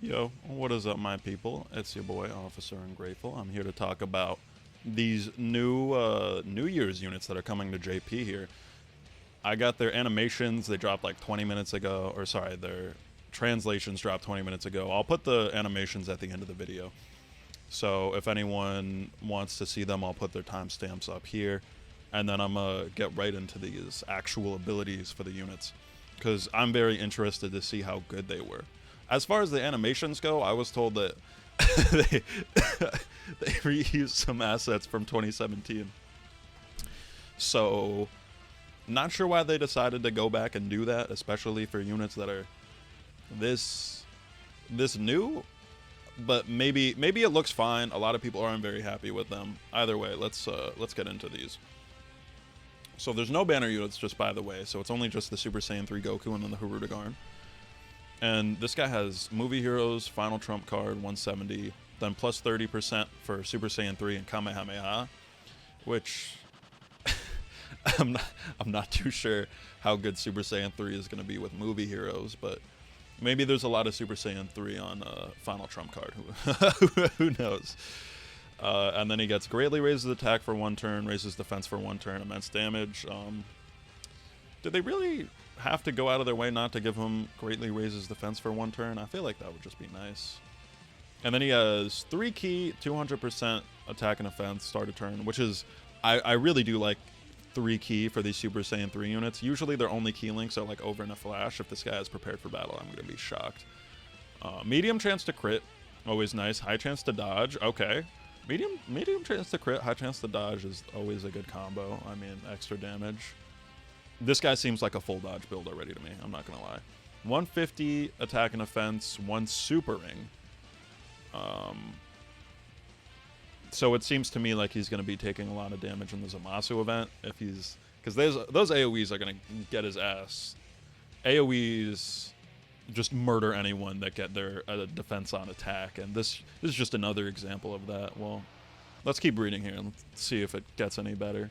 Yo, what is up, my people? It's your boy, Officer Ungrateful. I'm here to talk about these new New Year's units that are coming to JP here. I got their animations. They dropped like 20 minutes ago, or sorry, their translations dropped 20 minutes ago. I'll put the animations at the end of the video. So if anyone wants to see them, I'll put their timestamps up here. And then I'm going to get right into these actual abilities for the units, because I'm very interested to see how good they were. As far as the animations go, I was told that they, they reused some assets from 2017. So, not sure why they decided to go back and do that, especially for units that are this new. But maybe it looks fine. A lot of people aren't very happy with them. Either way, let's get into these. So there's no banner units, just by the way. So it's only just the Super Saiyan 3 Goku and then the HIRUDEGARN. And this guy has Movie Heroes, Final Trump card, 170, then plus 30% for Super Saiyan 3 and Kamehameha, which I'm not too sure how good Super Saiyan 3 is going to be with Movie Heroes, but maybe there's a lot of Super Saiyan 3 on Final Trump card. Who knows? And then he gets greatly raises attack for 1 turn, raises defense for 1 turn, immense damage. Did they really have to go out of their way not to give him greatly raises defense for 1 turn? I feel like that would just be nice. And then he has 3 key, 200% attack and defense, start a turn, which is, I really do like 3 key for these Super Saiyan 3 units. Usually their only key links are like over in a flash. If this guy is prepared for battle, I'm going to be shocked. Medium chance to crit, always nice. High chance to dodge, okay. Medium chance to crit, high chance to dodge is always a good combo. I mean, extra damage. This guy seems like a full dodge build already to me, I'm not gonna lie. 150 attack and defense, 1 super ring. So it seems to me like he's gonna be taking a lot of damage in the Zamasu event if he's, because those AoEs are gonna get his ass. AoEs just murder anyone that get their defense on attack, and this is just another example of that. Well, let's keep reading here and let's see if it gets any better.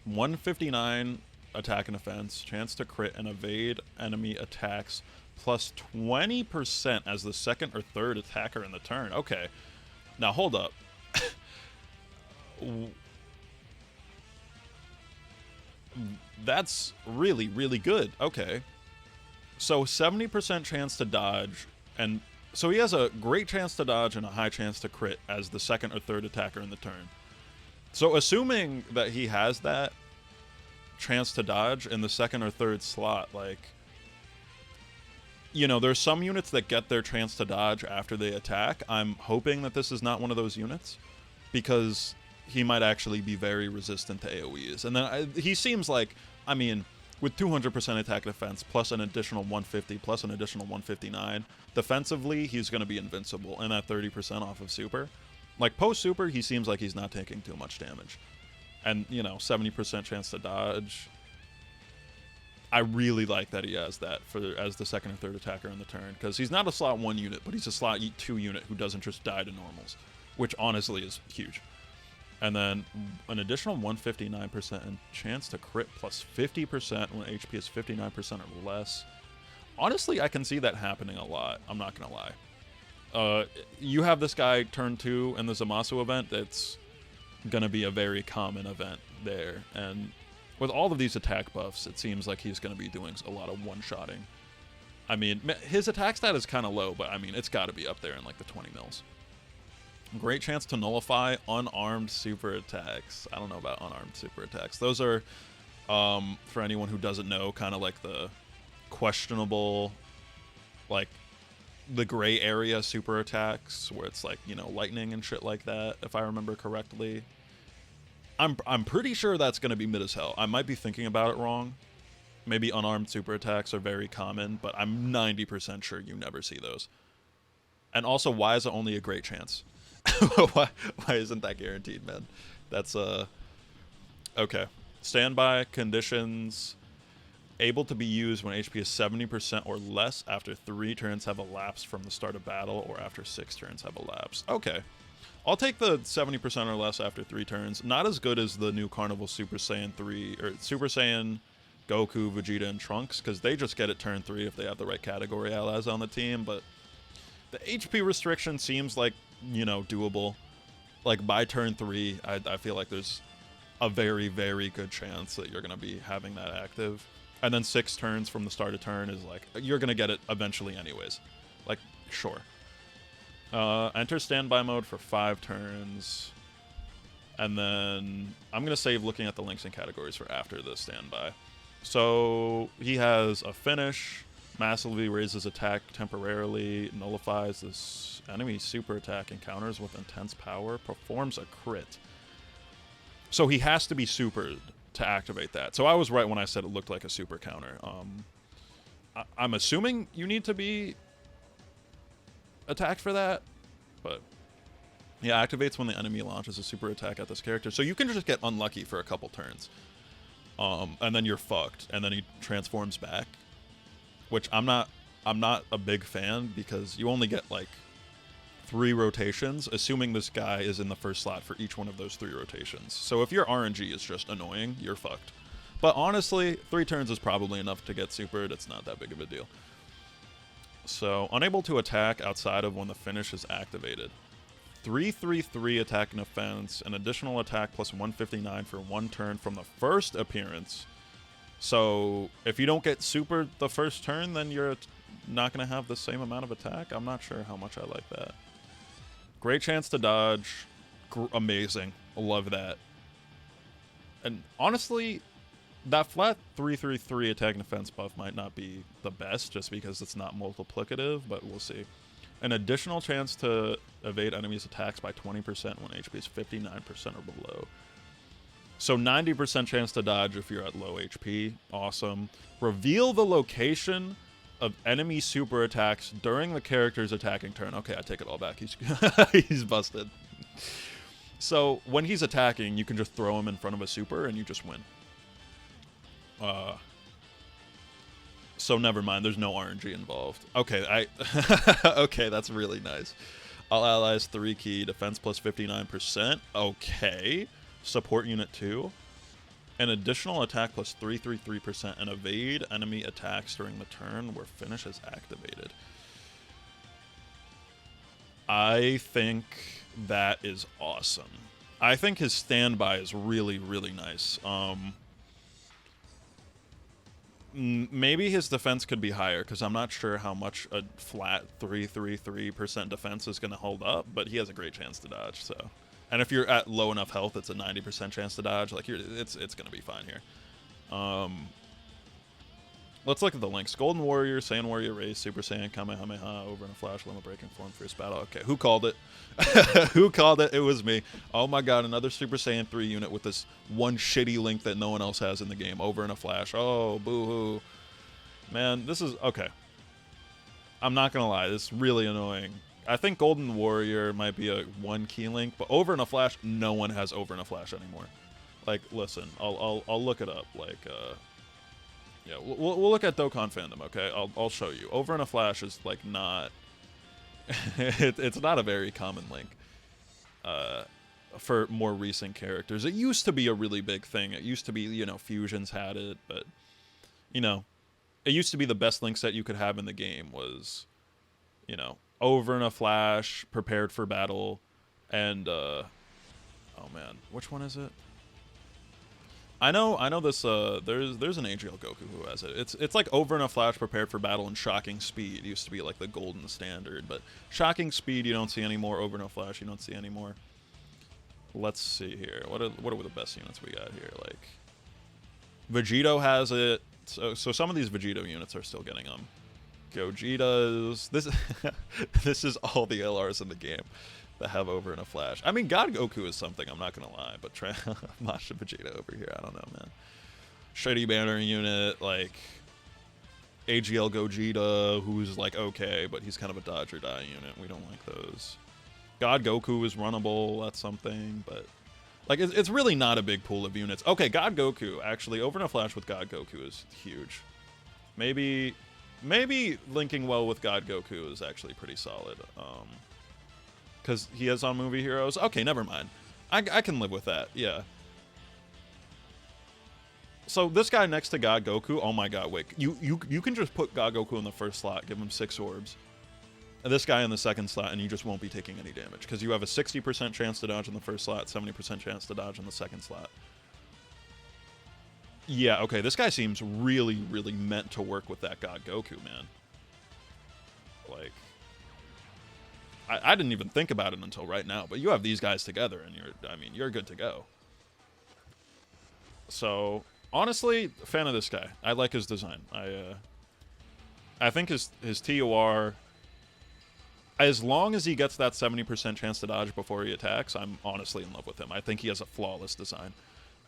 159 attack and defense, chance to crit and evade enemy attacks, plus 20% as the 2nd or 3rd attacker in the turn. Okay, now hold up. That's really, really good. Okay, so 70% chance to dodge, and so he has a great chance to dodge and a high chance to crit as the 2nd or 3rd attacker in the turn. So assuming that he has that chance to dodge in the 2nd or 3rd slot, like, you know, there's some units that get their chance to dodge after they attack. I'm hoping that this is not one of those units, because he might actually be very resistant to AoEs. And then he seems like, I mean, with 200% attack defense, plus an additional 150, plus an additional 159, defensively, he's going to be invincible, and that 30% off of super. Like, post-super, he seems like he's not taking too much damage. And, you know, 70% chance to dodge. I really like that he has that as the 2nd or 3rd attacker in the turn, because he's not a slot 1 unit, but he's a slot 2 unit who doesn't just die to normals, which honestly is huge. And then an additional 159% and chance to crit plus 50% when HP is 59% or less. Honestly, I can see that happening a lot. I'm not going to lie. You have this guy turn 2 in the Zamasu event. That's going to be a very common event there. And with all of these attack buffs, it seems like he's going to be doing a lot of one-shotting. I mean, his attack stat is kind of low, but I mean, it's got to be up there in like the 20 mils. Great chance to nullify unarmed super attacks. I don't know about unarmed super attacks. Those are, for anyone who doesn't know, kind of like the questionable, like the gray area super attacks where it's like, you know, lightning and shit like that, if I remember correctly. I'm pretty sure that's going to be mid as hell. I might be thinking about it wrong. Maybe unarmed super attacks are very common, but I'm 90% sure you never see those. And also, why is it only a great chance? why isn't that guaranteed, man? That's okay. Standby conditions able to be used when HP is 70% or less after 3 turns have elapsed from the start of battle, or after 6 turns have elapsed. Okay, I'll take the 70% or less after 3 turns. Not as good as the new Carnival Super Saiyan 3 or Super Saiyan Goku, Vegeta, and Trunks, because they just get it turn 3 if they have the right category allies on the team. But The HP restriction seems like, you know, doable. Like, by turn 3, I feel like there's a very, very good chance that you're going to be having that active. And then 6 turns from the start of turn is like, you're going to get it eventually anyways. Like, sure. Enter standby mode for 5 turns. And then I'm going to save looking at the links and categories for after the standby. So he has a finish, massively raises attack temporarily, nullifies this enemy super attack, encounters with intense power, performs a crit. So he has to be supered to activate that. So I was right when I said it looked like a super counter. I'm assuming you need to be attacked for that, but yeah, activates when the enemy launches a super attack at this character. So you can just get unlucky for a couple turns. And then you're fucked, and then he transforms back, which I'm not a big fan, because you only get like 3 rotations, assuming this guy is in the first slot for each one of those 3 rotations. So if your RNG is just annoying, you're fucked. But honestly, 3 turns is probably enough to get supered. It's not that big of a deal. So unable to attack outside of when the finish is activated. 3/3/3 attack and defense, an additional attack plus 159 for 1 turn from the first appearance. So if you don't get supered the first turn, then you're not going to have the same amount of attack. I'm not sure how much I like that. Great chance to dodge. Amazing. Love that. And honestly, that flat 3/3/3 attack and defense buff might not be the best, just because it's not multiplicative, but we'll see. An additional chance to evade enemies' attacks by 20% when HP is 59% or below. So 90% chance to dodge if you're at low HP. Awesome. Reveal the location of enemy super attacks during the character's attacking turn. Okay, I take it all back. He's busted. So when he's attacking, you can just throw him in front of a super and you just win. So never mind, there's no RNG involved. Okay, okay, that's really nice. All allies 3 key, defense plus 59%. Okay. Support unit 2. An additional attack plus 3/3/3% and evade enemy attacks during the turn where finish is activated. I think that is awesome. I think his standby is really, really nice. Maybe his defense could be higher, because I'm not sure how much a flat 3/3/3% defense is going to hold up, but he has a great chance to dodge. So, and if you're at low enough health, it's a 90% chance to dodge. Like, it's going to be fine here. Let's look at the links. Golden Warrior, Saiyan Warrior Race, Super Saiyan, Kamehameha, over in a flash, limit breaking form, first battle. Okay, who called it? Who called it? It was me. Oh my god, another Super Saiyan 3 unit with this one shitty link that no one else has in the game, over in a flash. Oh, boo-hoo. Man, this is... Okay. I'm not gonna lie, this is really annoying. I think Golden Warrior might be a 1 key link, but over in a flash, no one has over in a flash anymore. Like, listen, I'll look it up. Like, yeah, we'll look at Dokkan fandom, okay? I'll show you. Over in a flash is, like, not... it's not a very common link for more recent characters. It used to be a really big thing. It used to be, you know, Fusions had it, but, you know, it used to be the best link set you could have in the game was, you know, over in a flash, prepared for battle, and, oh man, which one is it? I know this, there's an AGL Goku who has it. It's like over in a flash, prepared for battle, and shocking speed. It used to be like the golden standard, but shocking speed you don't see anymore, over in a flash you don't see anymore. Let's see here. What are the best units we got here? Like, Vegito has it. So some of these Vegito units are still getting them. Gogeta's, this is all the LRs in the game that have over in a flash. I mean, God Goku is something, I'm not gonna lie, but Masha Vegeta over here, I don't know, man. Shady Banner unit, like AGL Gogeta, who's like okay, but he's kind of a dodge or die unit. We don't like those. God Goku is runnable, that's something, but like it's really not a big pool of units. Okay, God Goku, actually, over in a flash with God Goku is huge. Maybe linking well with God Goku is actually pretty solid. Because he is on Movie Heroes. Okay, never mind. I can live with that, yeah. So this guy next to God Goku, oh my god, wait. You can just put God Goku in the first slot, give him 6 orbs. this guy in the second slot, and you just won't be taking any damage because you have a 60% chance to dodge in the first slot, 70% chance to dodge in the second slot. Yeah, okay, this guy seems really, really meant to work with that God Goku, man. Like, I didn't even think about it until right now, but you have these guys together, and you're good to go. So, honestly, fan of this guy. I like his design. I think his TOR, as long as he gets that 70% chance to dodge before he attacks, I'm honestly in love with him. I think he has a flawless design.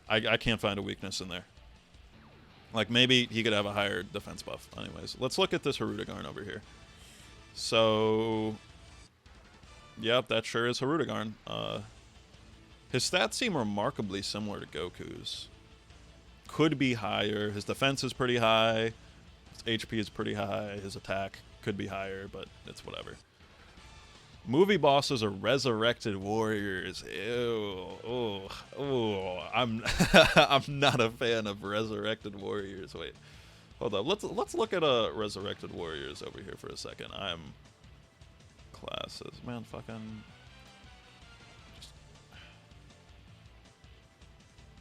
I can't find a weakness in there. Like, maybe he could have a higher defense buff. Anyways, let's look at this HIRUDEGARN over here. So, yep, that sure is HIRUDEGARN. His stats seem remarkably similar to Goku's. Could be higher. His defense is pretty high. His HP is pretty high. His attack could be higher, but it's whatever. Movie bosses are resurrected warriors. Ew. Oh. I'm I'm not a fan of resurrected warriors. Wait. Hold up. Let's look at resurrected warriors over here for a second. I'm classes. Man, fucking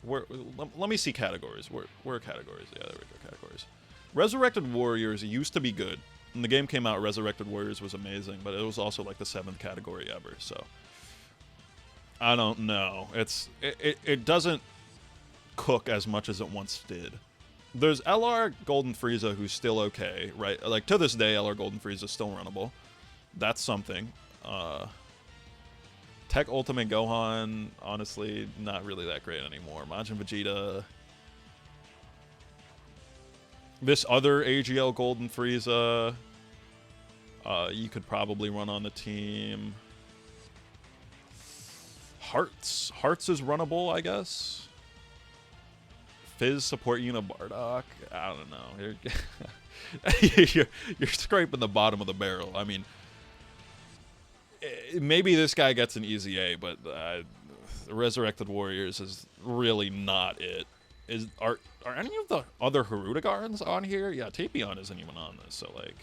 let me see categories. Where are categories? Yeah, there we go. Categories. Resurrected warriors used to be good. When the game came out, Resurrected Warriors was amazing, but it was also like the 7th category ever, so I don't know. It doesn't cook as much as it once did. There's LR Golden Frieza, who's still okay, right? Like, to this day, LR Golden Frieza is still runnable. That's something. Tech Ultimate Gohan, honestly, not really that great anymore. Majin Vegeta. This other AGL Golden Frieza, you could probably run on the team. Hearts is runnable, I guess. Fizz support unit Bardock. I don't know. You're scraping the bottom of the barrel. I mean, maybe this guy gets an easy A, but Resurrected Warriors is really not it. Are any of the other HIRUDEGARNs on here? Yeah, Tapion isn't even on this, so like,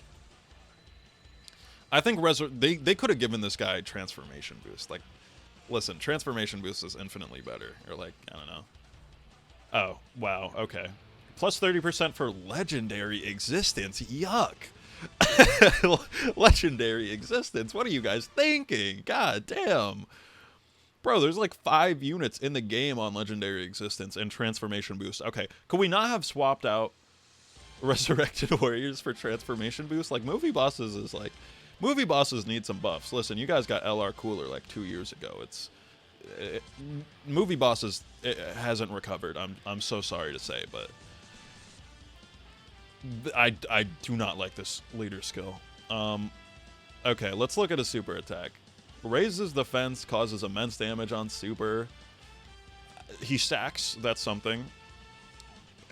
I think they could have given this guy transformation boost. Like, listen, transformation boost is infinitely better. Or like, I don't know. Oh, wow, okay. Plus 30% for legendary existence. Yuck. Legendary existence. What are you guys thinking? God damn. Bro, there's like 5 units in the game on Legendary Existence and Transformation Boost. Okay, could we not have swapped out Resurrected Warriors for Transformation Boost? Like, movie bosses need some buffs. Listen, you guys got LR Cooler like 2 years ago. Movie bosses, it hasn't recovered. I'm so sorry to say, but I do not like this leader skill. Okay, let's look at a super attack. Raises defense, causes immense damage on super. He stacks, that's something.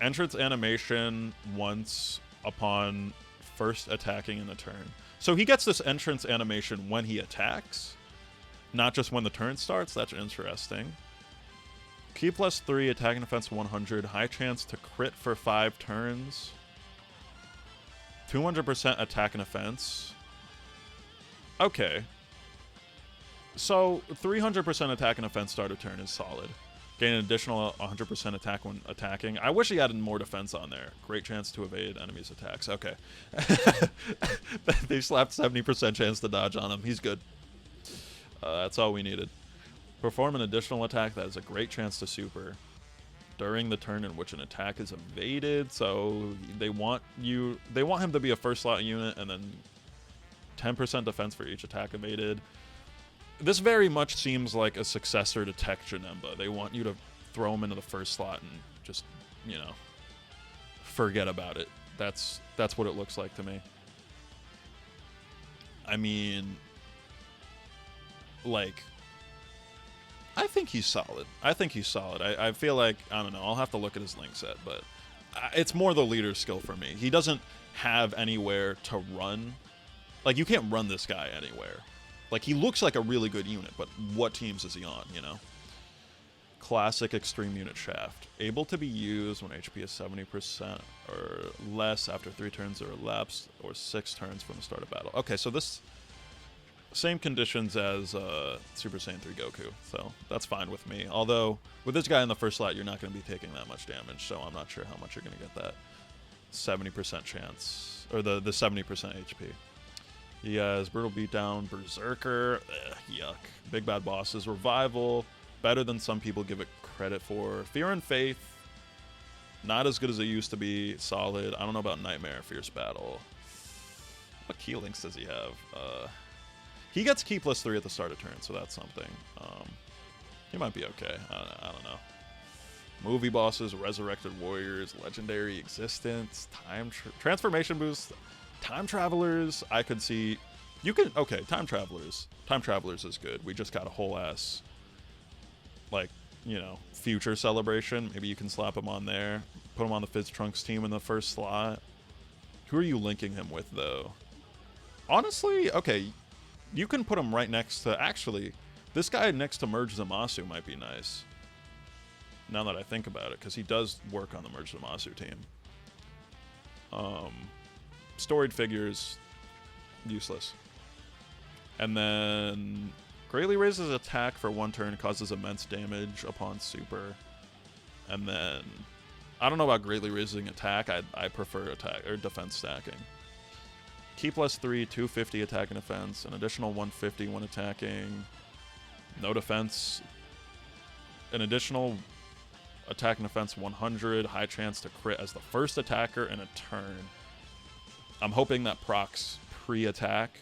Entrance animation once upon first attacking in the turn. So he gets this entrance animation when he attacks, not just when the turn starts. That's interesting. Key plus 3, attack and defense 100, high chance to crit for 5 turns. 200% attack and defense. Okay. So, 300% attack and defense start of turn is solid. Gain an additional 100% attack when attacking. I wish he had more defense on there. Great chance to evade enemies' attacks. Okay. They slapped 70% chance to dodge on him. He's good. That's all we needed. Perform an additional attack that has a great chance to super during the turn in which an attack is evaded. So, they want him to be a first slot unit and then 10% defense for each attack evaded. This very much seems like a successor to Tech Janemba. They want you to throw him into the first slot and just, you know, forget about it. That's what it looks like to me. I mean, like, I think he's solid. I feel like, I don't know, I'll have to look at his link set, but it's more the leader skill for me. He doesn't have anywhere to run. Like, you can't run this guy anywhere. Like, he looks like a really good unit, but what teams is he on, you know? Classic Extreme Unit Shaft. Able to be used when HP is 70% or less after 3 turns are elapsed or 6 turns from the start of battle. Okay, so this same conditions as Super Saiyan 3 Goku, so that's fine with me. Although, with this guy in the first slot, you're not going to be taking that much damage, so I'm not sure how much you're going to get that 70% chance, or the 70% HP. He has Brutal Beatdown, Berserker, yuck. Big Bad Bosses, Revival, better than some people give it credit for. Fear and Faith, not as good as it used to be, solid. I don't know about Nightmare, Fierce Battle. What key links does he have? He gets key +3 at the start of turn, so that's something. He might be okay. I don't know. Movie Bosses, Resurrected Warriors, Legendary Existence, Transformation Boost, Time Travelers. I could see... You can... Okay, Time Travelers. Time Travelers is good. We just got a whole ass... Like, you know, future celebration. Maybe you can slap him on there. Put him on the Fizz Trunks team in the first slot. Who are you linking him with, though? Honestly, okay, you can put him right next to... Actually, this guy next to Merge Zamasu might be nice. Now that I think about it, because he does work on the Merge Zamasu team. Storied Figures, useless. And then... Greatly raises attack for 1 turn, causes immense damage upon super. And then... I don't know about greatly raising attack. I prefer attack or defense stacking. Key +3, 250 attack and defense. An additional 150 when attacking. No defense. An additional attack and defense 100. High chance to crit as the first attacker in a turn. I'm hoping that procs pre-attack.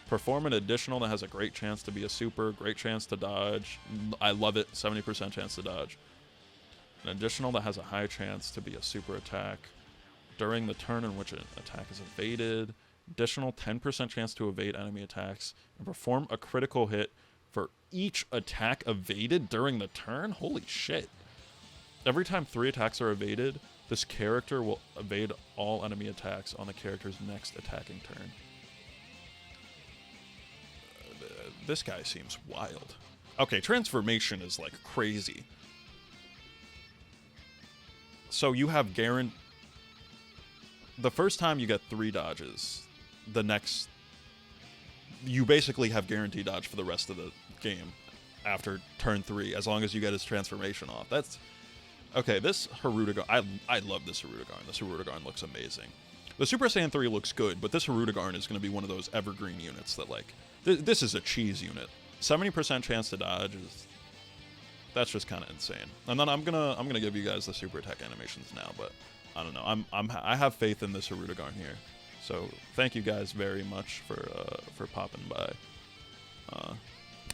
Perform an additional that has a great chance to be a super. Great chance to dodge. I love it. 70% chance to dodge. An additional that has a high chance to be a super attack during the turn in which an attack is evaded. Additional 10% chance to evade enemy attacks. And perform a critical hit for each attack evaded during the turn? Holy shit. Every time 3 attacks are evaded, this character will evade all enemy attacks on the character's next attacking turn. This guy seems wild. Okay, transformation is like crazy. So you have the first time you get 3 dodges, the next, you basically have guaranteed dodge for the rest of the game after turn 3, as long as you get his transformation off. That's, okay, this HIRUDEGARN, I love this HIRUDEGARN. This HIRUDEGARN looks amazing. The Super Saiyan 3 looks good, but this HIRUDEGARN is going to be one of those evergreen units that, like, this is a cheese unit. 70% chance to dodge is... That's just kind of insane. And then I'm gonna give you guys the super attack animations now, but I don't know. I have faith in this HIRUDEGARN here. So thank you guys very much for popping by.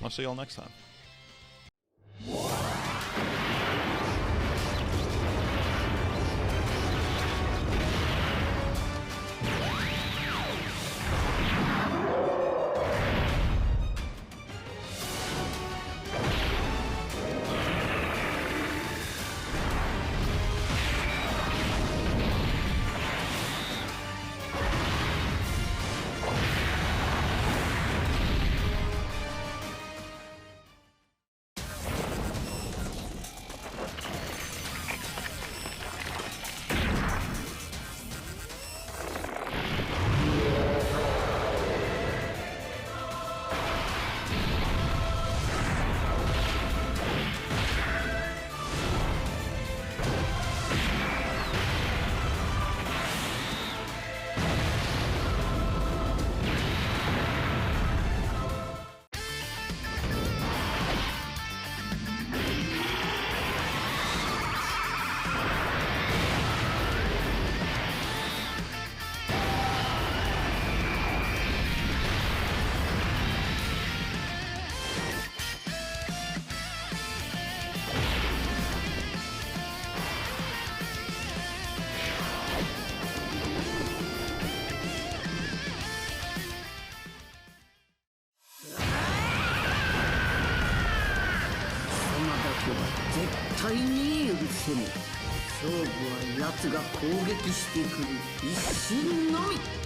I'll see y'all next time.勝負は奴が攻撃してくる一瞬のみ。